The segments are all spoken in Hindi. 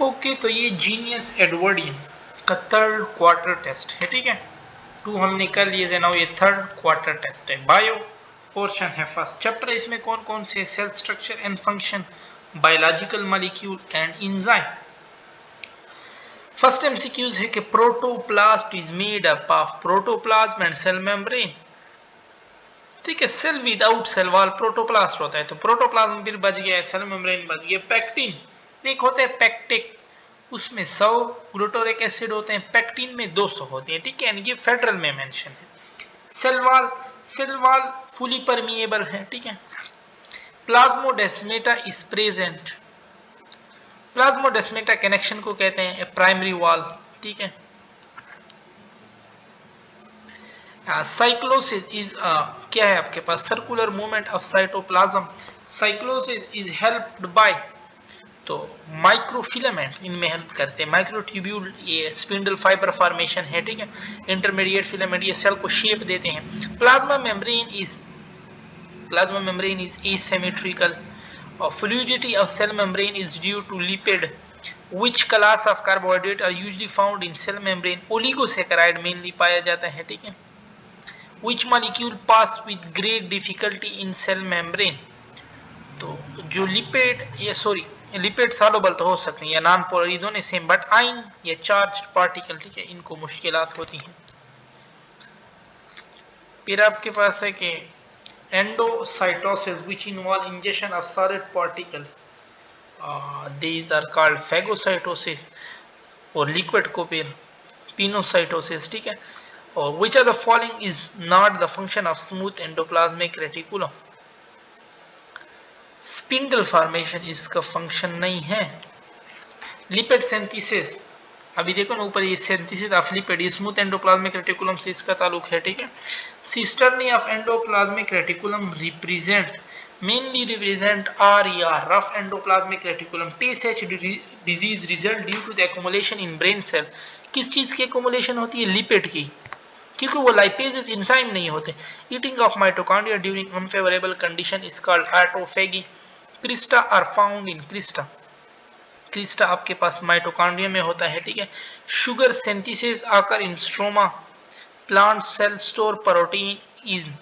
ओके, तो ये जीनियस एडवर्डियन का थर्ड क्वार्टर टेस्ट है, ठीक है। 2 हमने कर लिए थे, नाउ ये थर्ड क्वार्टर टेस्ट है। बायो पोर्शन है फर्स्ट चैप्टर। इसमें कौन कौन से cell structure and function, biological molecule and enzyme. First MCQs है कि protoplast is made up of protoplasm and cell membrane, ठीक है। Cell without cell wall protoplast होता है, तो प्रोटोप्लाज्म फिर बच गया, सेल मेम्ब्रेन बच गया। पैक्टिन एक होता है पैक्टिक, उसमें 100 ग्लूटारिक एसिड होते हैं, पैक्टिन में 200 होते हैं, ठीक है। ये फेडरल में मेंशन है। सेल वॉल फुली परमिएबल है, ठीक है। Plasmodesmata is present, plasmodesmata connection को कहते हैं प्राइमरी वॉल, ठीक है। साइक्लोसिस इज क्या है आपके पास, circular movement of cytoplasm. Cyclosis is helped by, तो माइक्रोफिलामेंट इनमें हेल्प करते हैं, माइक्रोट्यूब्यूल ये स्पिंडल फाइबर फॉर्मेशन है, ठीक है। इंटरमीडिएट फिलामेंट ये सेल को शेप देते हैं। Plasma membrane is asymmetrical, or fluidity of cell membrane is due to lipid. Which class of carbohydrate are usually found in cell membrane? Oligosaccharide mainly पाया जाता है, ठीक है। Which molecule pass with great difficulty in cell membrane? तो जो लिपिड सॉल्युबल तो हो सकते हैं या नॉन पोलर, दोनों सेम, बट आयन या चार्ज पार्टिकल, ठीक है, इनको मुश्किलात होती हैं। फिर आपके पास है कि endocytosis which involve injection of solid particle, these are called phagocytosis, और लिक्विड को फिर पिनोसाइटोसिस, ठीक है। और which are the following is not the function of smooth endoplasmic reticulum. Spindle formation इसका फंक्शन नहीं है। लिपिड सिंथेसिस, अभी देखो ना ऊपर, ये synthesis of lipid, smooth endoplasmic reticulum से इसका ताल्लुक है, ठीक है। Cisternae of endoplasmic reticulum mainly represent R या rough endoplasmic reticulum. TSH disease result due to the accumulation in brain cell. किस चीज की accumulation होती है, लिपिड की, क्योंकि वो लाइपेजेस इंजाइम नहीं होते। Eating of mitochondria during unfavourable condition is called autophagy. Crista are found in crista, crista आपके पास माइटोकॉन्ड्रिया में होता है, ठीक है। Sugar synthesis occur in stroma, plant cell store protein in,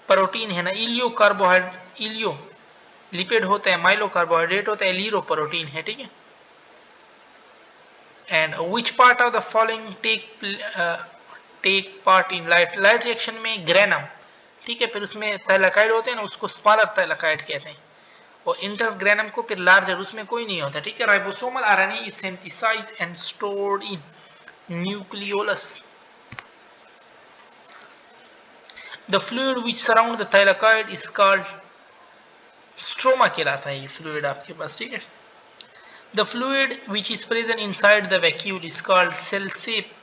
protein है ना, इलियो कार्बोहाइड्रेट, इलियो लिपिड होता है, माइलो कार्बोहाइड्रेट होता है, लीरो प्रोटीन है, ठीक है। And which part of the following take part in light reaction में, ग्रेनम, ठीक है। फिर उसमें थैलाकाइड होते हैं ना, उसको स्मॉलर थैलाकाइड कहते हैं, और इंटरग्रेनम को फिर लार्जर, उसमें कोई नहीं होता, ठीक है। Ribosomal RNA is synthesized and stored in nucleolus. The fluid which surround the thylakoid is called stroma कहलाता है ये फ्लूइड आपके पास, ठीक है। The fluid which is present inside the vacuole is called cell shape.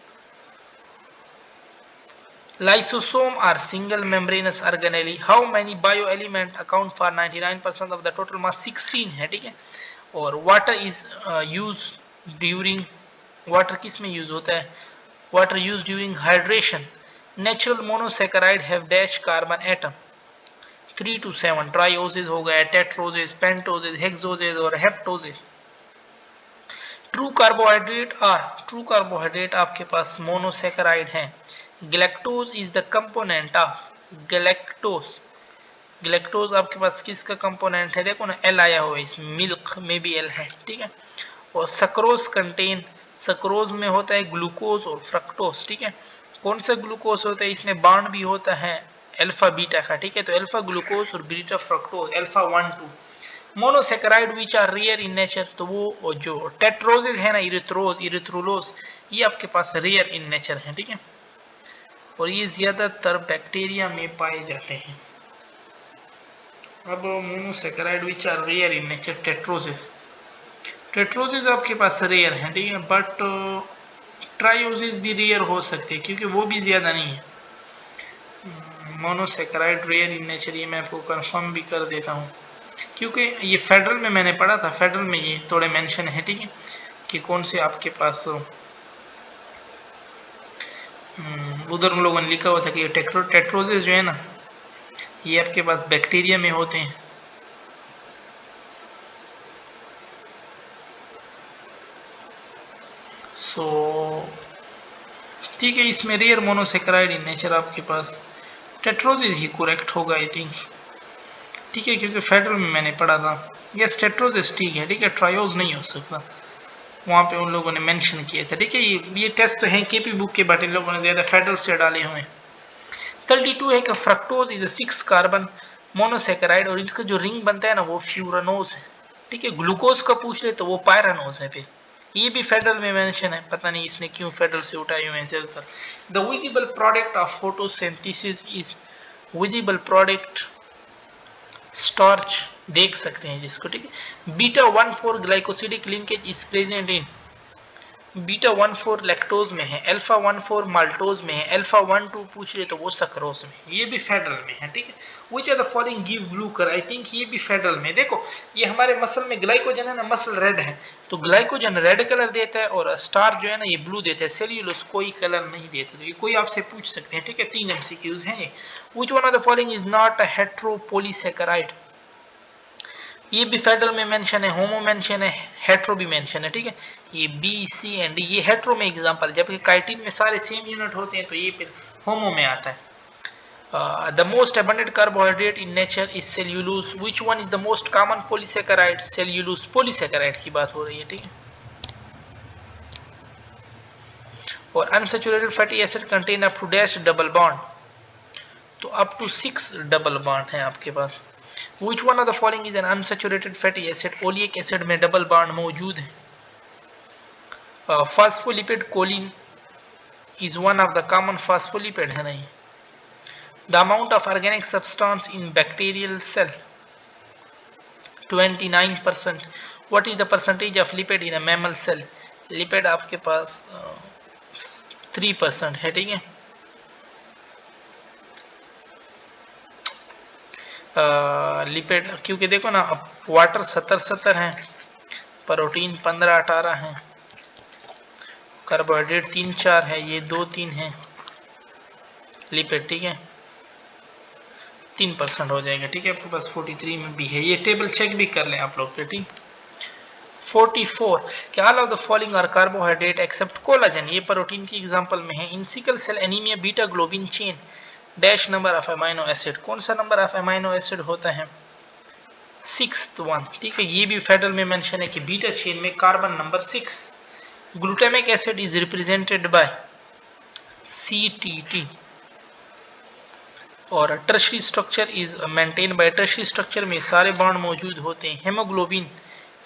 Lysosome are single membranous organelle. How many bioelement account for 99% of the total mass? 16 है, ठीक है। और water is used during, water किस में यूज होता है, water used during hydration. Natural monosaccharide have dash carbon atom 3 to 7, ट्राइओसिस हो गया, टेट्रोसिस, पेंटोसिस, हेक्सोसिस और हेप्टोसिस। ट्रू कार्बोहाइड्रेट आपके पास मोनोसेकेराइड है। Galactose is the component of, galactose आपके पास किसका कंपोनेंट है, देखो ना एल आया हुआ है, इस मिल्क में भी एल है, ठीक है। और सक्रोज कंटेन, सक्रोज में होता है ग्लूकोज और फ्रक्टोज, ठीक है। कौन सा ग्लूकोज होता है, इसमें बॉन्ड भी होता है अल्फा बीटा का, ठीक है। तो अल्फा ग्लूकोज और beta fructose, alpha 1 2। Monosaccharide which are rare in nature, तो वो जो टेट्रोजिस है ना, इरिथ्रोज, इरिथ्रोलोज, ये आपके पास रेयर इन नेचर है, ठीक है। और ये ज्यादातर बैक्टीरिया में पाए जाते हैं। अब monosaccharide which are rare in nature, tetroses आपके पास रेयर है, ठीक है। बट ट्राइओसिस भी रेयर हो सकते हैं क्योंकि वो भी ज्यादा नहीं है। मोनोसेकेराइड रेयर इन नेचर, ये मैं आपको कंफर्म भी कर देता हूँ क्योंकि ये फेडरल में मैंने पढ़ा था, फेडरल में ये थोड़े मेंशन है, ठीक है, कि कौन से आपके पास उधर उन लोगों ने लिखा हुआ था कि टेट्रोजिस जो है ना, ये आपके पास बैक्टीरिया में होते हैं। सो ठीक है, इसमें रेयर मोनोसेकेराइड इन नेचर आपके पास टेट्रोजिस ही करेक्ट होगा आई थिंक। ठीक है, क्योंकि फेडरल में मैंने पढ़ा था। यस टेट्रोजिस ठीक है, ठीक है, ट्रायोज नहीं हो सकता, वहाँ पे उन लोगों ने मेंशन किए थे। ठीक है, ये टेस्ट तो है केपी बुक के, बट इन लोगों ने ज़्यादा फेडरल से डाले हुए हैं। 32 है कि फ्रक्टोज इज 6 कार्बन मोनोसेकेराइड और इसका जो रिंग बनता है ना वो फ्यूरानोज है। ठीक है, ग्लूकोज का पूछ ले तो वो पायरानोज है। फिर ये भी फेडरल में मेंशन है, पता नहीं इसने क्यों फेडरल से उठाए हुए हैं ज्यादातर। The visible product of photosynthesis is visible product starch, देख सकते हैं जिसको। ठीक है, beta 1,4 glycosidic linkage is present in beta 1,4 lactose में है, अल्फा 1,4 माल्टोज में है, अल्फा 1,2 पूछ ले तो वो सक्रोज में, ये भी फेडरल में है। ठीक है, which are the following give blue colour, I think ये भी फेडरल में। देखो ये हमारे मसल में ग्लाइकोजन है ना, मसल रेड है तो ग्लाइकोजन रेड कलर देता है और स्टार जो है ना ये ब्लू देता है, सेल्यूलोज कोई कलर नहीं देता। तो ये कोई आपसे पूछ सकते हैं। ठीक है, 3 MCQs हैं ये। Which one of the following is not a heteropolysaccharide, ये भी फेडरल में मेंशन है, होमो मेंशन है, हेट्रो भी मेंशन है। ठीक है, ये बी सी एंड डी ये हेट्रो में एग्जांपल, जबकि काइटिन में सारे सेम यूनिट होते हैं तो ये फिर होमो में आता है। The most abundant carbohydrate in nature is cellulose, which one is the most common polysaccharide, cellulose polysaccharide की बात हो रही है। ठीक है, और unsaturated fatty acid contain up to dash double bond, तो अप टू 6 डबल बॉन्ड है आपके पास। Which one of the following is an unsaturated fatty acid, oleic acid में डबल बॉन्ड मौजूद है। Phospholipid choline is one of the common phospholipid है नहीं। The amount of organic substance in bacterial cell 29%. What is the percentage of lipid in a mammal cell? Lipid आपके पास 3% है। ठीक है, लिपिड क्योंकि देखो ना वाटर 70 है, प्रोटीन 15-18 है, कार्बोहाइड्रेट 3-4 है, ये 2-3 है, लिपिड ठीक है 3% हो जाएगा। ठीक है, आपके पास 43 में भी है, ये टेबल चेक भी कर लें आप लोग पे। ठीक 44 क्या all of the following are carbohydrate except collagen, ये प्रोटीन की एग्जांपल में है। In sickle cell anaemia beta globin chain dash number of amino acid, कौन सा नंबर ऑफ अमाइनो एसिड होता है 6th वन। ठीक है, ये भी फेडरल में मेंशन है कि बीटा चेन में carbon number 6। Glutamic acid is represented by CTT और tertiary structure is maintain by, tertiary structure में सारे बॉन्ड मौजूद होते हैं। Haemoglobin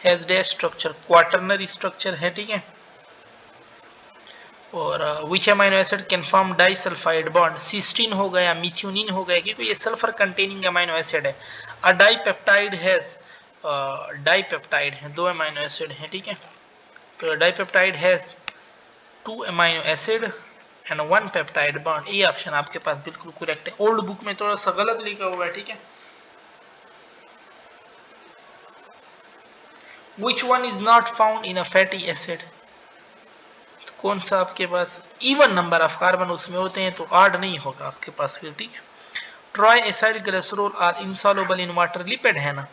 has dash structure, quaternary structure है। ठीक है, और which amino acid can form disulphide bond, cysteine हो गया, मिथ्योनिन हो गया, क्योंकि ये सल्फर कंटेनिंग अमाइनो एसिड है। अ डाइपेप्टाइड हैज, डाइपेप्टाइड है 2 अमाइनो एसिड है। ठीक है, तो dipeptide has 2 amino acid and 1 peptide bond, ये ऑप्शन आपके पास बिल्कुल करेक्ट है। ओल्ड बुक में थोड़ा सा गलत लिखा हुआ है। ठीक है, which one is not found in a fatty acid, कौन सा आपके पास इवन नंबर ऑफ कार्बन उसमें होते हैं तो ऑड नहीं होगा आपके पास फिर। ठीक है, triacylglycerol are insoluble in water, lipid है ना।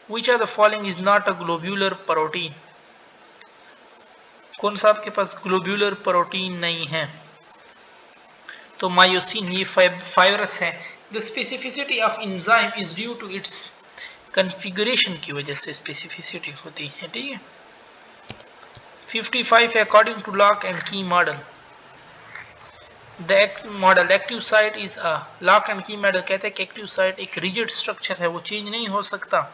Which are the following is not a globular protein, कौन सा आपके पास ग्लोब्यूलर प्रोटीन नहीं है तो मायोसिन, ये फाइब्रस है। The specificity of enzyme is due to its configuration की वजह से स्पेसिफिसिटी होती है। ठीक है, 55 है according to lock and key model, the model active site is a lock and key model कहते हैं कि एक्टिव साइट एक रिजिड स्ट्रक्चर है, वो चेंज नहीं हो सकता।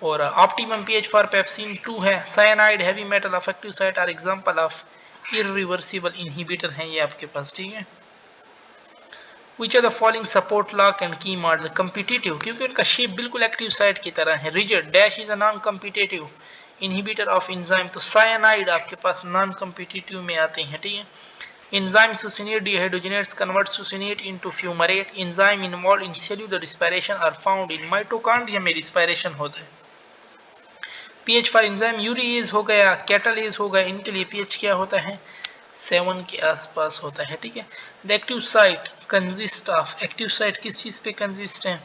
और ऑप्टिमम पीएच फॉर पेप्सिन 2 है। Cyanide heavy metal of active site are example of irreversible inhibitor हैं ये आपके पास। ठीक है, which are the following support lock and key model, competitive क्योंकि उनका शेप बिल्कुल एक्टिव साइट की तरह है। Rigid dash is a non competitive inhibitor of enzyme, तो साइनाइड आपके पास नॉन कम्पिटिटिव में आते हैं। ठीक है, enzyme succinate dehydrogenates converts succinate into fumarate, enzyme involved in cellular respiration are found in mitochondria में respiration होता है। pH फॉर एंजाइम यूरिएज हो गया, कैटालेज हो गया, इनके लिए pH क्या होता है 7 के आसपास होता है। ठीक है, the active site consist of, active site किस चीज पे कंसिस्ट है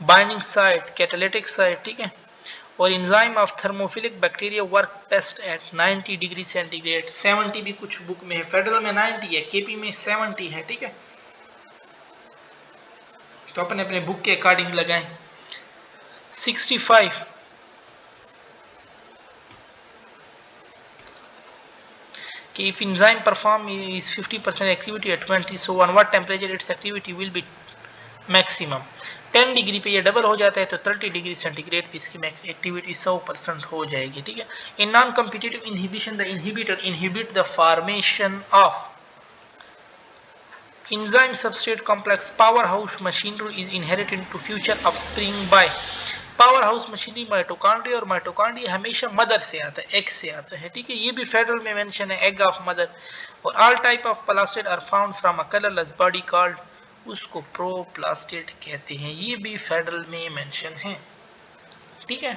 बाइंडिंग साइट, कैटालिटिक साइट। ठीक है, और enzyme of thermophilic bacteria work best at 90 degree centigrade. 70 भी कुछ बुक में है, फेडरल में 90 है, केपी में 70 है, ठीक है। तो अपने अपने बुक के अकॉर्डिंग लगाएं। 65 कि if enzyme perform is 50% activity at 20, so on what temperature its activity will be maximum। 10 degree पे ये डबल हो जाता है तो 30 डिग्री सेंटीग्रेड पे इसकी एक्टिविटी 100% हो जाएगी, ठीक है। In non competitive inhibition the inhibitor inhibit the formation of enzyme substrate complex powerhouse machinery is inherited to future offspring by power house machinery mitochondria, और माइटोकॉन्ड्रिया हमेशा मदर से आता है, एग से आता है, ठीक है। ये भी फेडरल में मेंशन है, एग ऑफ मदर। और all type of plastid are found from a colourless body called, उसको प्रोप्लास्टिड कहते हैं, ये भी फेडरल में मेंशन है, ठीक है।